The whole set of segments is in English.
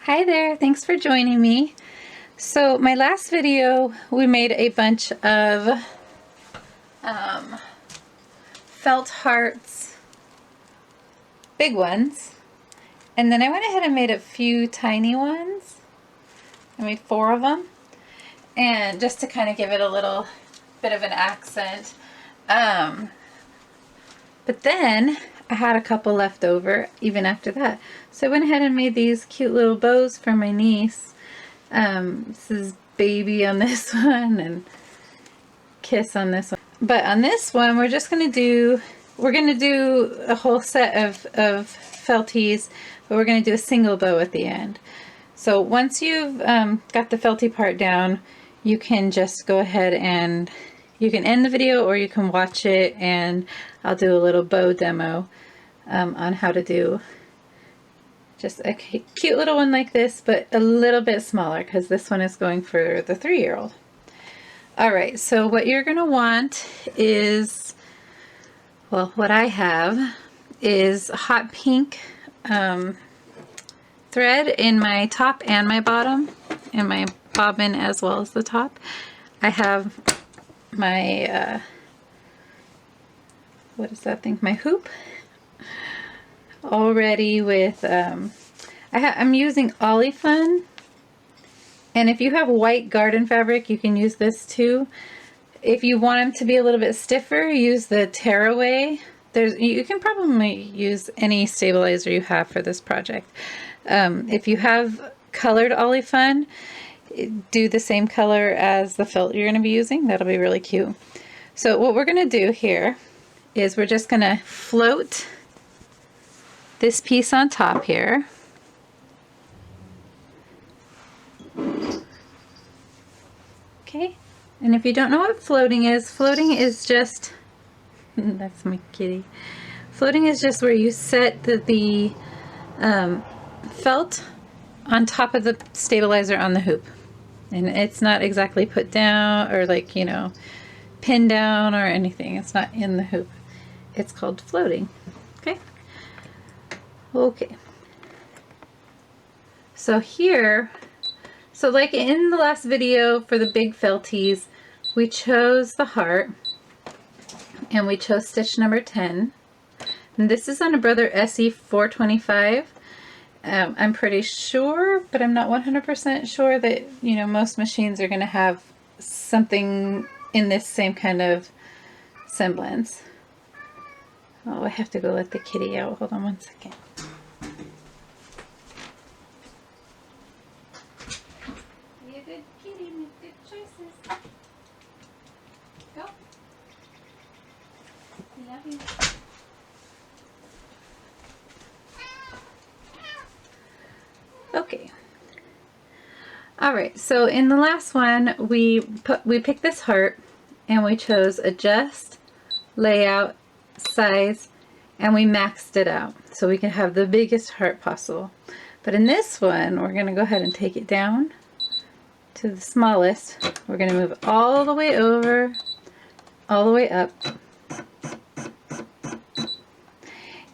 Hi there, thanks for joining me. So my last video we made a bunch of felt hearts, big ones, and then I went ahead and made a few tiny ones. I made 4 of them, and just to kind of give it a little bit of an accent. But then I had a couple left over even after that. So I went ahead and made these cute little bows for my niece. This is baby on this one and kiss on this one. But on this one we're just going to do, a whole set of felties, but we're going to do a single bow at the end. So once you've got the felty part down, you can just go ahead and you can end the video or you can watch it, and I'll do a little bow demo on how to do just a cute little one like this, but a little bit smaller because this one is going for the 3-year-old. Alright, so what you're going to want is, well, what I have is hot pink thread in my top and my bottom, and my bobbin as well as the top. I have my, what is that thing? My hoop. Already with, I'm using Olifun, and if you have white garden fabric, you can use this too. If you want them to be a little bit stiffer, use the Tearaway. You can probably use any stabilizer you have for this project. If you have colored Olifun, do the same color as the felt you're going to be using. That'll be really cute. So what we're going to do here is we're just going to float this piece on top here. Okay, and if you don't know what floating is just that's my kitty. Floating is just where you set the felt on top of the stabilizer on the hoop, and it's not exactly put down or like, you know, pinned down or anything. It's not in the hoop. It's called floating. Okay, so here, so like in the last video for the big felties, we chose the heart and we chose stitch number 10, and this is on a Brother SE425. I'm pretty sure, but I'm not 100% sure that, you know, most machines are going to have something in this same kind of semblance. Oh, I have to go let the kitty out. Hold on one second. Be a good kitty, make good choices. Go. Love you. Okay. All right. So in the last one, we picked this heart, and we chose adjust, layout, size, and we maxed it out so we can have the biggest heart possible. But in this one, we're going to go ahead and take it down to the smallest. We're going to move it all the way over, all the way up.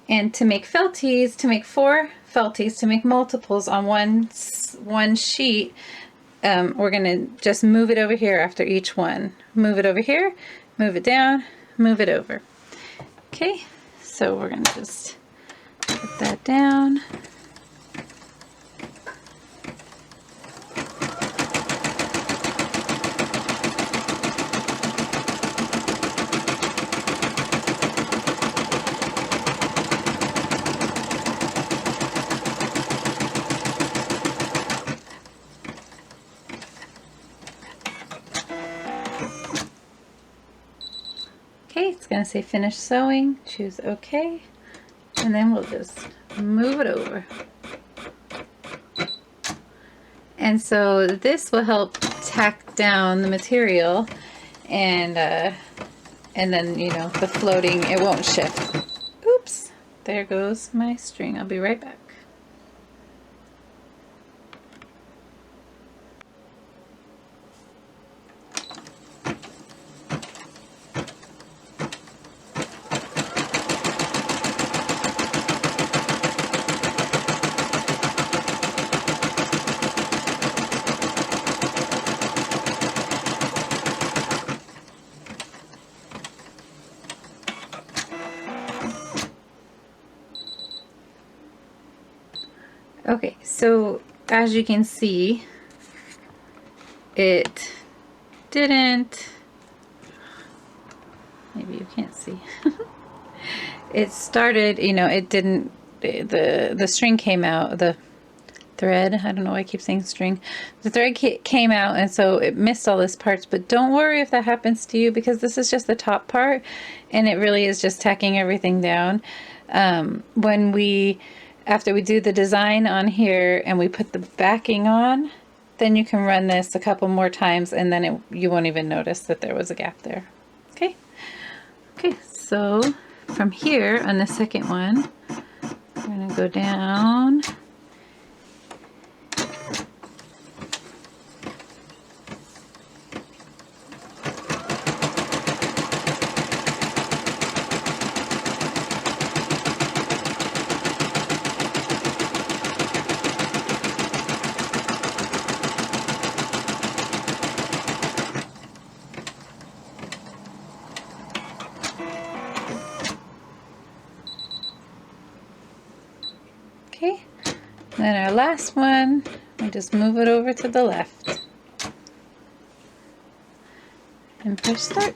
And to make felties, to make 4 felties, to make multiples on one sheet, we're going to just move it over here after each one. Move it over here, move it down, move it over. Okay, so we're going to just put that down. Okay, it's going to say finish sewing, choose OK, and then we'll just move it over. And so this will help tack down the material, and then, you know, the floating, it won't shift. Oops, there goes my string. I'll be right back. Okay, so as you can see, it didn't, maybe you can't see. It started, you know, it didn't, the string came out, the thread, I don't know why I keep saying string. The thread came out, and so it missed all this parts, but don't worry if that happens to you, because this is just the top part, and it really is just tacking everything down. After we do the design on here and we put the backing on, then you can run this a couple more times, and then you won't even notice that there was a gap there. Okay. Okay, so from here on the second one, we're going to go down. Okay, then our last one, we just move it over to the left and push start.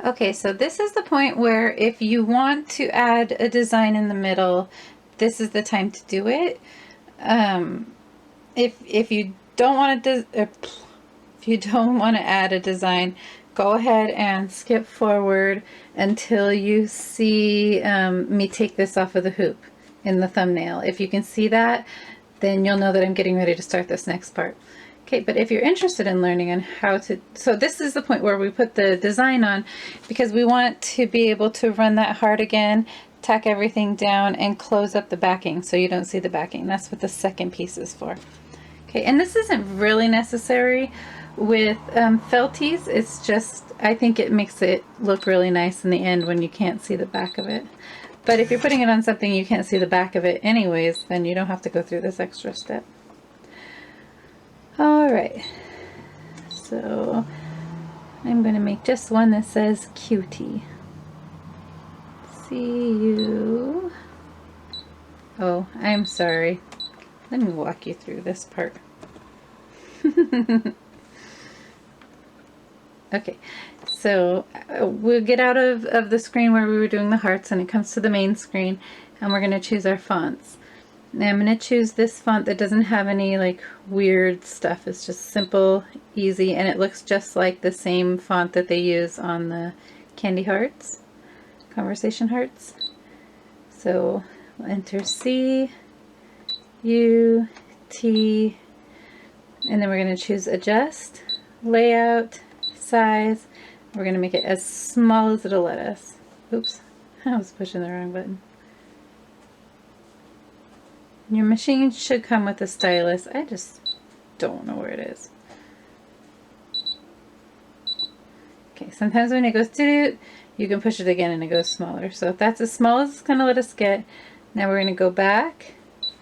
Okay, so this is the point where if you want to add a design in the middle, this is the time to do it. If you don't want to add a design, go ahead and skip forward until you see me take this off of the hoop in the thumbnail. If you can see that, then you'll know that I'm getting ready to start this next part. Okay, but if you're interested in learning on how to, so this is the point where we put the design on, because we want to be able to run that hard again, tack everything down, and close up the backing so you don't see the backing. That's what the second piece is for. Okay, and this isn't really necessary with Felties. It's just, I think it makes it look really nice in the end when you can't see the back of it. But if you're putting it on something you can't see the back of it anyways, then you don't have to go through this extra step. Alright, so I'm going to make just one that says cutie. See you. Oh, I'm sorry. Let me walk you through this part. Okay, so we'll get out of the screen where we were doing the hearts, and it comes to the main screen, and we're going to choose our fonts. Now I'm going to choose this font that doesn't have any like weird stuff. It's just simple, easy, and it looks just like the same font that they use on the candy hearts, conversation hearts. So we'll enter C, U, T, and then we're going to choose adjust, layout, size. We're going to make it as small as it'll let us. Oops, I was pushing the wrong button. Your machine should come with a stylus. I just don't know where it is. Okay, sometimes when it goes to it, you can push it again and it goes smaller. So if that's as small as it's going to let us get, now we're going to go back,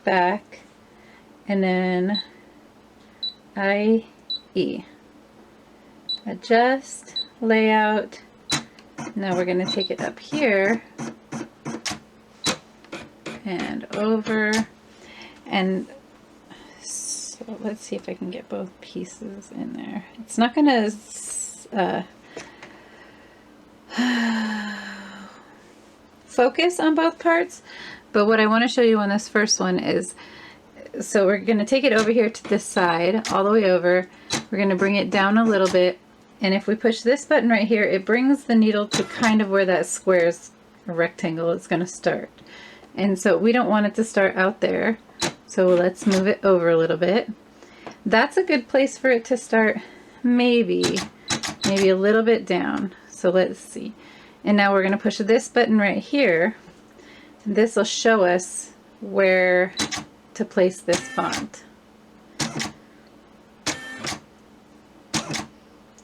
back, and then IE. Adjust, layout. Now we're going to take it up here and over. And so let's see if I can get both pieces in there. It's not going to focus on both parts, but what I want to show you on this first one is, so we're going to take it over here to this side, all the way over. We're going to bring it down a little bit, and if we push this button right here, it brings the needle to kind of where that square's or rectangle is going to start. And so we don't want it to start out there. So let's move it over a little bit. That's a good place for it to start, maybe a little bit down. So let's see. And now we're going to push this button right here. This will show us where to place this font.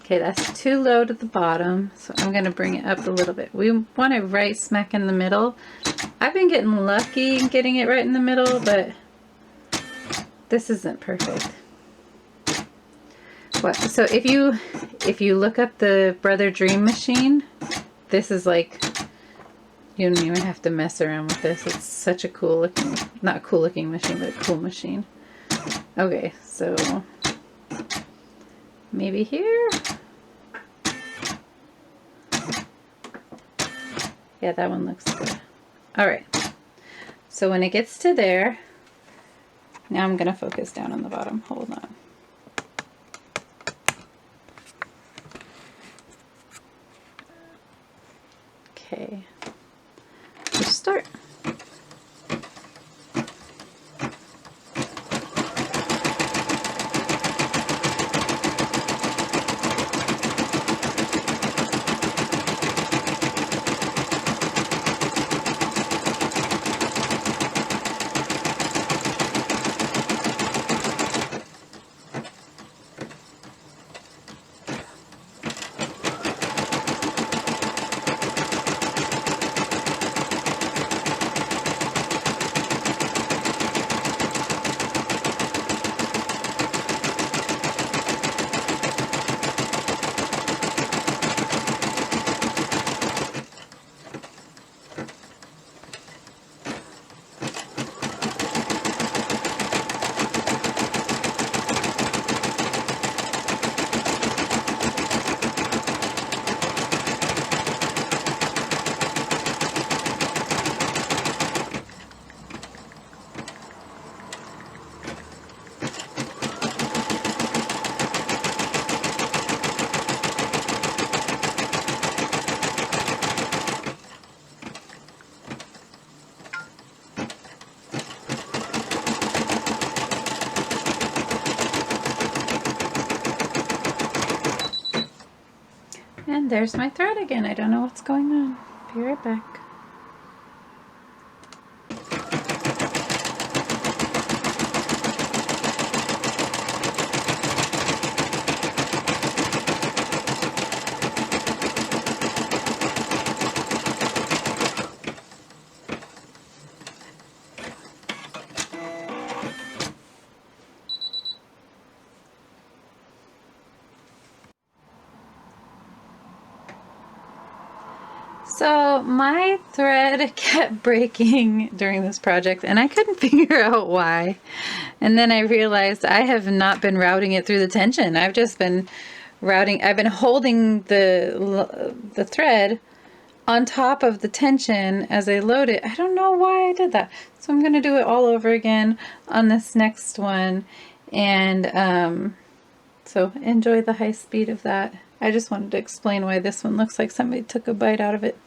Okay, that's too low to the bottom, so I'm going to bring it up a little bit. We want it right smack in the middle. I've been getting lucky getting it right in the middle, but this isn't perfect. What? So if you look up the Brother Dream machine, this is like, you don't even have to mess around with this. It's such a cool looking, not a cool looking machine, but a cool machine. Okay, so maybe here. Yeah, that one looks good. All right. So when it gets to there, now I'm going to focus down on the bottom. Hold on. Okay. Let's start. And there's my thread again. I don't know what's going on. Be right back. So my thread kept breaking during this project and I couldn't figure out why. And then I realized I have not been routing it through the tension. I've just been I've been holding the thread on top of the tension as I load it. I don't know why I did that. So I'm going to do it all over again on this next one. And so enjoy the high speed of that. I just wanted to explain why this one looks like somebody took a bite out of it.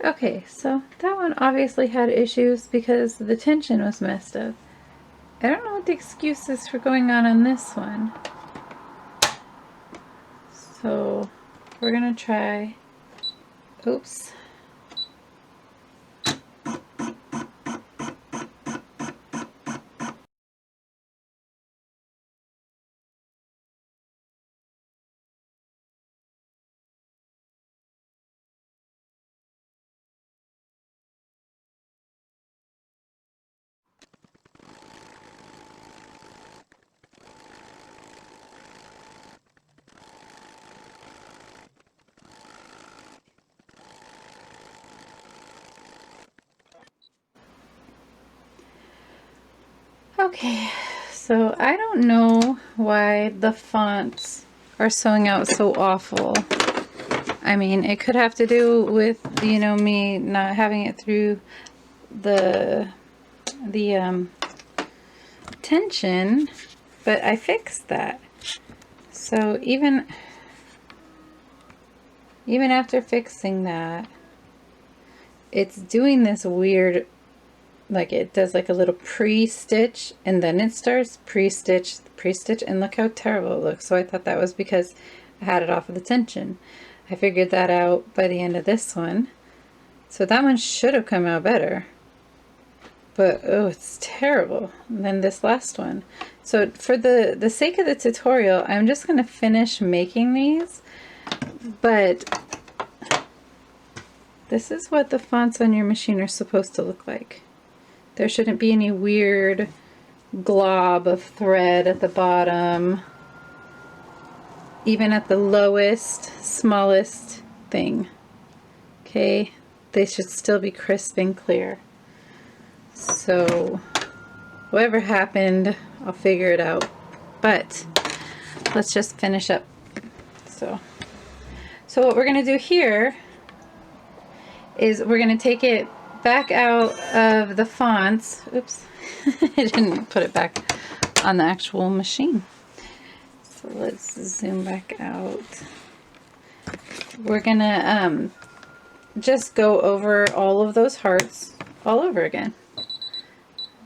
Okay, so that one obviously had issues because the tension was messed up. I don't know what the excuse is for going on this one. So we're gonna try, oops. Okay, so I don't know why the fonts are sewing out so awful. I mean, it could have to do with, you know, me not having it through the tension, but I fixed that. So even even after fixing that, it's doing this weird, like it does like a little pre-stitch and then it starts pre-stitch, and look how terrible it looks. So I thought that was because I had it off of the tension. I figured that out by the end of this one. So that one should have come out better. But oh, it's terrible. And then this last one. So for the sake of the tutorial, I'm just going to finish making these. But this is what the fonts on your machine are supposed to look like. There shouldn't be any weird glob of thread at the bottom, even at the lowest, smallest thing. Okay, they should still be crisp and clear. So whatever happened, I'll figure it out. But let's just finish up. So what we're gonna do here is we're gonna take it back out of the fonts. Oops, I didn't put it back on the actual machine. So let's zoom back out. We're gonna just go over all of those hearts all over again.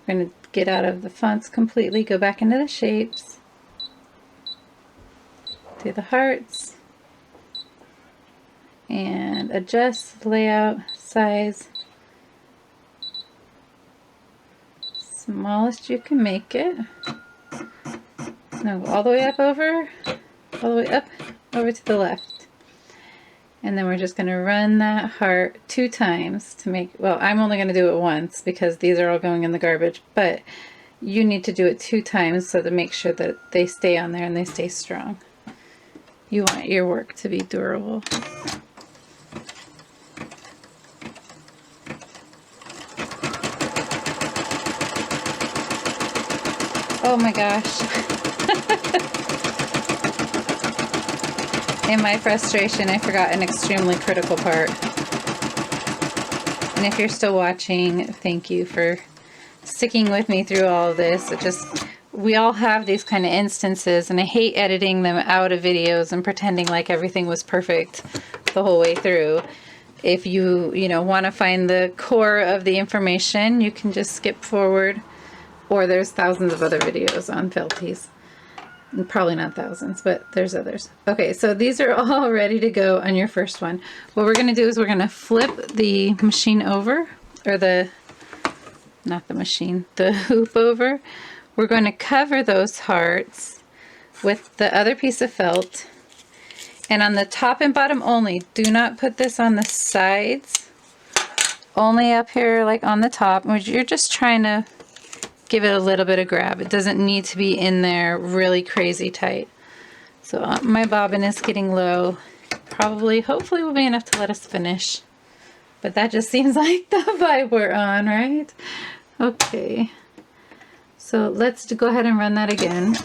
We're gonna get out of the fonts completely, go back into the shapes, do the hearts, and adjust layout, size, smallest you can make it. No, all the way up over, all the way up over to the left. And then we're just going to run that heart 2 times to make, well, I'm only going to do it once because these are all going in the garbage, but you need to do it 2 times so to make sure that they stay on there and they stay strong. You want your work to be durable. Oh my gosh. In my frustration, I forgot an extremely critical part. And if you're still watching, thank you for sticking with me through all of this. It just, we all have these kind of instances, and I hate editing them out of videos and pretending like everything was perfect the whole way through. If you want to find the core of the information, you can just skip forward, or there's thousands of other videos on Felties. Probably not thousands, but there's others. Okay, so these are all ready to go on your first one. What we're going to do is we're going to flip the machine over, or not the machine, the hoop over. We're going to cover those hearts with the other piece of felt. And on the top and bottom only, do not put this on the sides. Only up here, like on the top. You're just trying to give it a little bit of grab. It doesn't need to be in there really crazy tight. So my bobbin is getting low. Probably, hopefully will be enough to let us finish. But that just seems like the vibe we're on, right? Okay. So let's go ahead and run that again.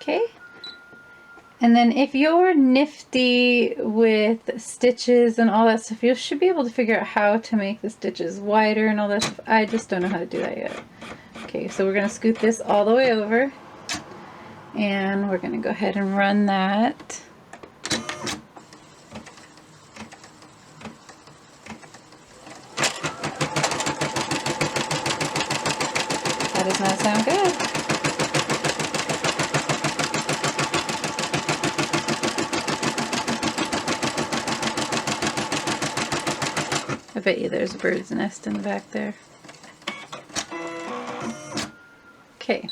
Okay, and then if you're nifty with stitches and all that stuff, you should be able to figure out how to make the stitches wider and all that stuff. I just don't know how to do that yet. Okay, so we're going to scoot this all the way over, and we're going to go ahead and run that. That does not sound good. I bet you there's a bird's nest in the back there. Okay.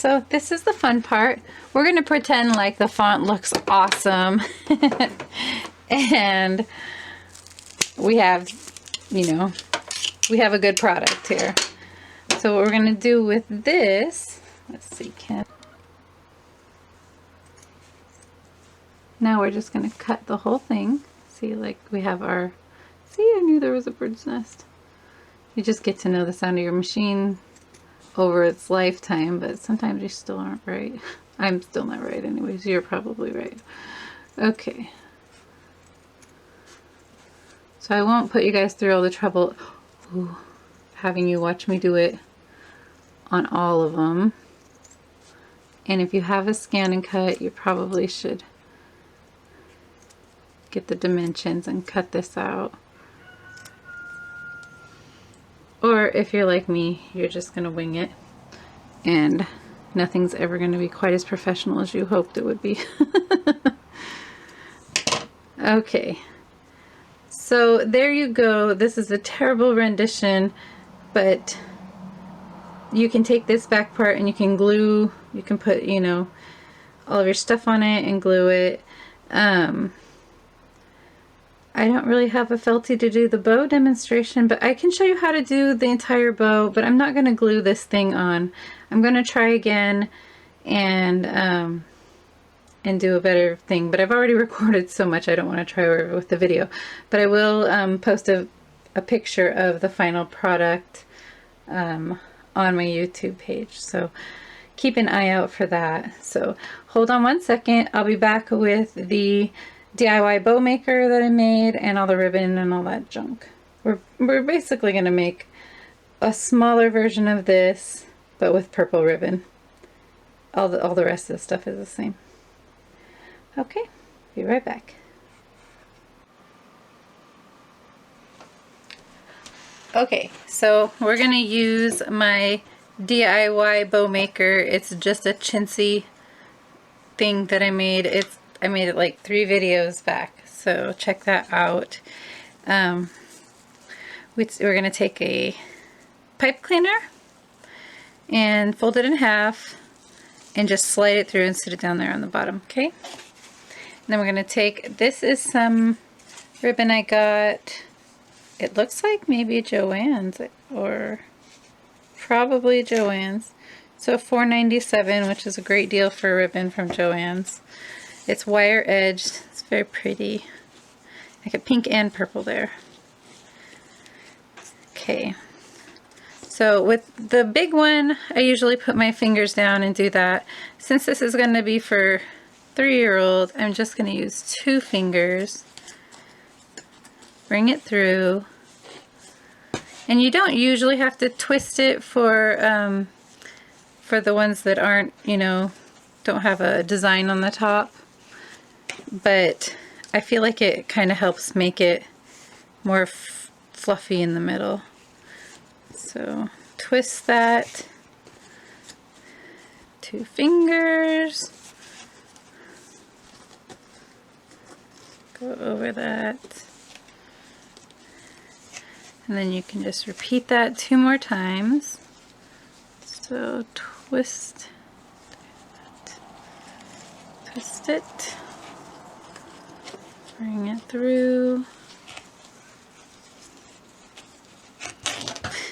So this is the fun part. We're going to pretend like the font looks awesome. And we have, you know, we have a good product here. So what we're going to do with this, let's see, now we're just going to cut the whole thing. See, like we have our, see, I knew there was a bird's nest. You just get to know the sound of your machine over its lifetime, but sometimes you still aren't right. I'm still not right anyways. You're probably right. Okay. So I won't put you guys through all the trouble having you watch me do it on all of them. And if you have a scan and cut, you probably should get the dimensions and cut this out. Or if you're like me, you're just going to wing it, and nothing's ever going to be quite as professional as you hoped it would be. Okay, so there you go. This is a terrible rendition, but you can take this back part and you can glue, you can put, you know, all of your stuff on it and glue it. I don't really have a Feltie to do the bow demonstration, but I can show you how to do the entire bow, but I'm not going to glue this thing on. I'm going to try again and do a better thing, but I've already recorded so much I don't want to try over with the video. But I will post a picture of the final product on my YouTube page, so keep an eye out for that. So hold on one second, I'll be back with the DIY bow maker that I made and all the ribbon and all that junk. We're basically going to make a smaller version of this, but with purple ribbon. All the rest of the stuff is the same. Okay, be right back. Okay, so we're going to use my DIY bow maker. It's just a chintzy thing that I made. I made it like 3 videos back, so check that out. We're going to take a pipe cleaner and fold it in half and just slide it through and sit it down there on the bottom, okay? And then we're going to take, this is some ribbon I got. It looks like maybe Joann's, or probably Joann's. So $4.97, which is a great deal for ribbon from Joann's. It's wire edged. It's very pretty. I got pink and purple there. Okay. So with the big one, I usually put my fingers down and do that. Since this is going to be for 3-year-old, I'm just going to use 2 fingers. Bring it through. And you don't usually have to twist it for the ones that aren't, you know, don't have a design on the top. But I feel like it kind of helps make it more fluffy in the middle. So twist that, 2 fingers, go over that, and then you can just repeat that 2 more times. So twist it, bring it through.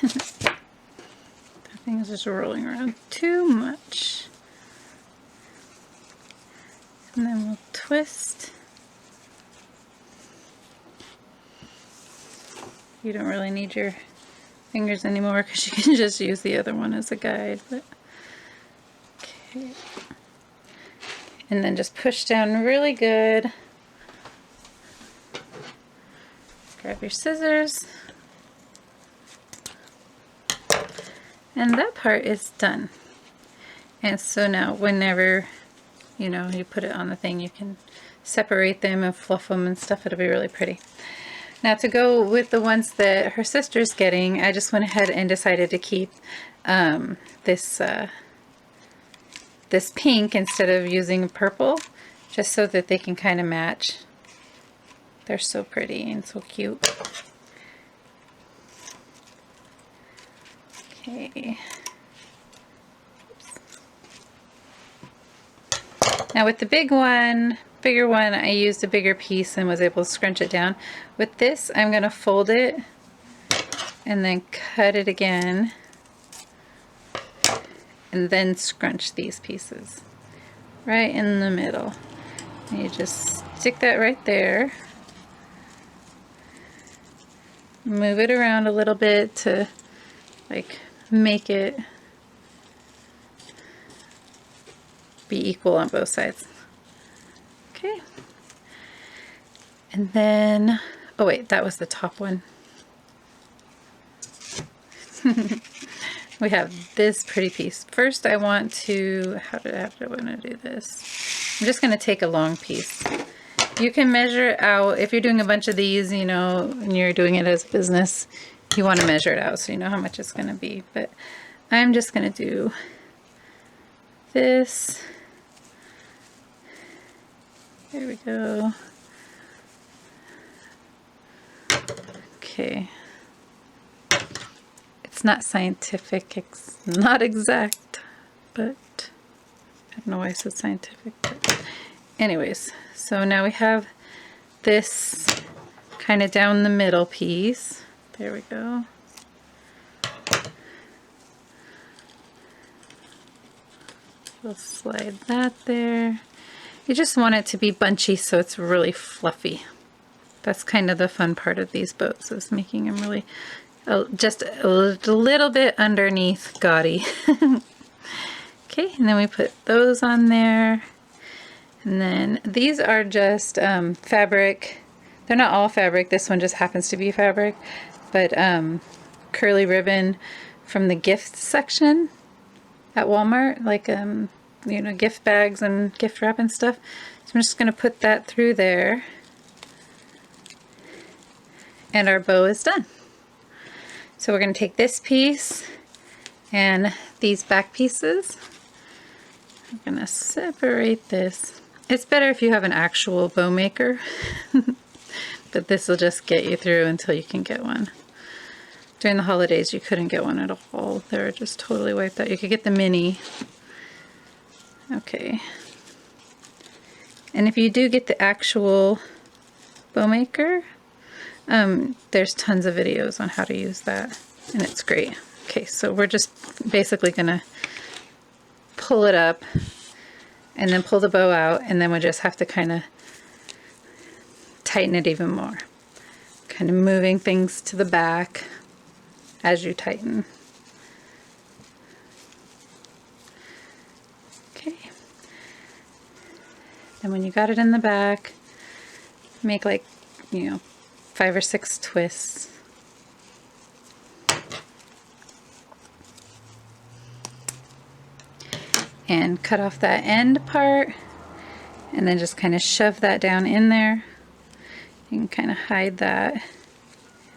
That thing is just rolling around too much. And then we'll twist. You don't really need your fingers anymore because you can just use the other one as a guide. But okay. And then just push down really good. Grab your scissors. And that part is done. And so now whenever, you know, you put it on the thing, you can separate them and fluff them and stuff. It'll be really pretty. Now to go with the ones that her sister's getting, I just went ahead and decided to keep this pink instead of using purple, just so that they can kind of match. They're so pretty and so cute. Okay. Oops. Now with the bigger one, I used a bigger piece and was able to scrunch it down. With this, I'm going to fold it and then cut it again and then scrunch these pieces right in the middle. And you just stick that right there. Move it around a little bit to like make it be equal on both sides. Okay. And then, oh wait, that was the top one. We have this pretty piece. First I want to, how did I want to do this? I'm just going to take a long piece. You can measure it out. If you're doing a bunch of these, you know, and you're doing it as a business, you want to measure it out so you know how much it's going to be. But I'm just going to do this. There we go. Okay. It's not scientific, it's not exact, but I don't know why I said scientific. But anyways, so now we have this kind of down the middle piece. There we go. We'll slide that there. You just want it to be bunchy so it's really fluffy. That's kind of the fun part of these boats, is making them really just a little bit underneath gaudy. Okay, and then we put those on there. And then these are just fabric. They're not all fabric. This one just happens to be fabric. But curly ribbon from the gift section at Walmart. Like, you know, gift bags and gift wrap and stuff. So I'm just going to put that through there. And our bow is done. So we're going to take this piece and these back pieces. I'm going to separate this. It's better if you have an actual bow maker, but this will just get you through until you can get one. During the holidays you couldn't get one at all. They were just totally wiped out. You could get the mini. Okay. And if you do get the actual bow maker, there's tons of videos on how to use that, and it's great. Okay, so we're just basically gonna pull it up and then pull the bow out, and then we just have to kind of tighten it even more. Kind of moving things to the back as you tighten. Okay. And when you got it in the back, make like, you know, 5 or 6 twists. And cut off that end part, and then just kind of shove that down in there. You can kind of hide that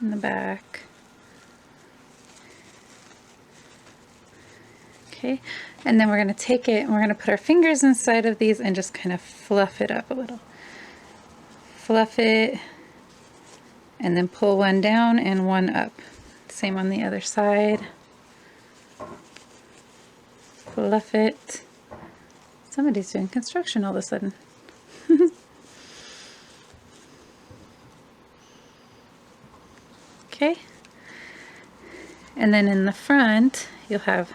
in the back. Okay, and then we're going to take it and we're going to put our fingers inside of these and just kind of fluff it up a little. Fluff it, and then pull one down and one up. Same on the other side. Fluff it. Somebody's doing construction all of a sudden. Okay. And then in the front, you'll have,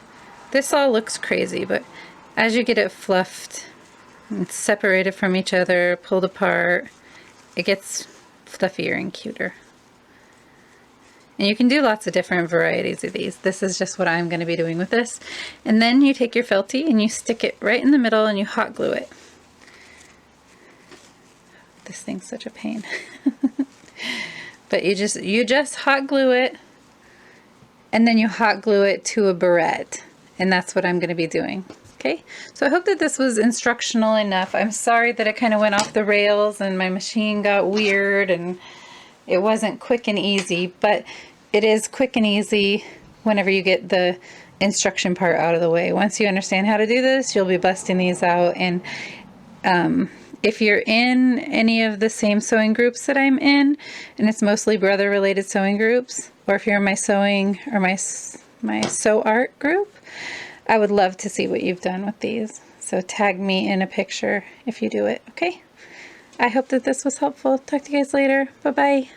this all looks crazy, but as you get it fluffed and separated from each other, pulled apart, it gets fluffier and cuter. And you can do lots of different varieties of these. This is just what I'm going to be doing with this. And then you take your Feltie and you stick it right in the middle and you hot glue it. This thing's such a pain. But you just hot glue it, and then you hot glue it to a barrette. And that's what I'm going to be doing. Okay, so I hope that this was instructional enough. I'm sorry that it kind of went off the rails and my machine got weird and it wasn't quick and easy, but it is quick and easy whenever you get the instruction part out of the way. Once you understand how to do this, you'll be busting these out. And if you're in any of the same sewing groups that I'm in, and it's mostly brother related sewing groups, or if you're in my sewing or my sew art group, I would love to see what you've done with these. So tag me in a picture if you do it, okay? I hope that this was helpful. Talk to you guys later. Bye-bye.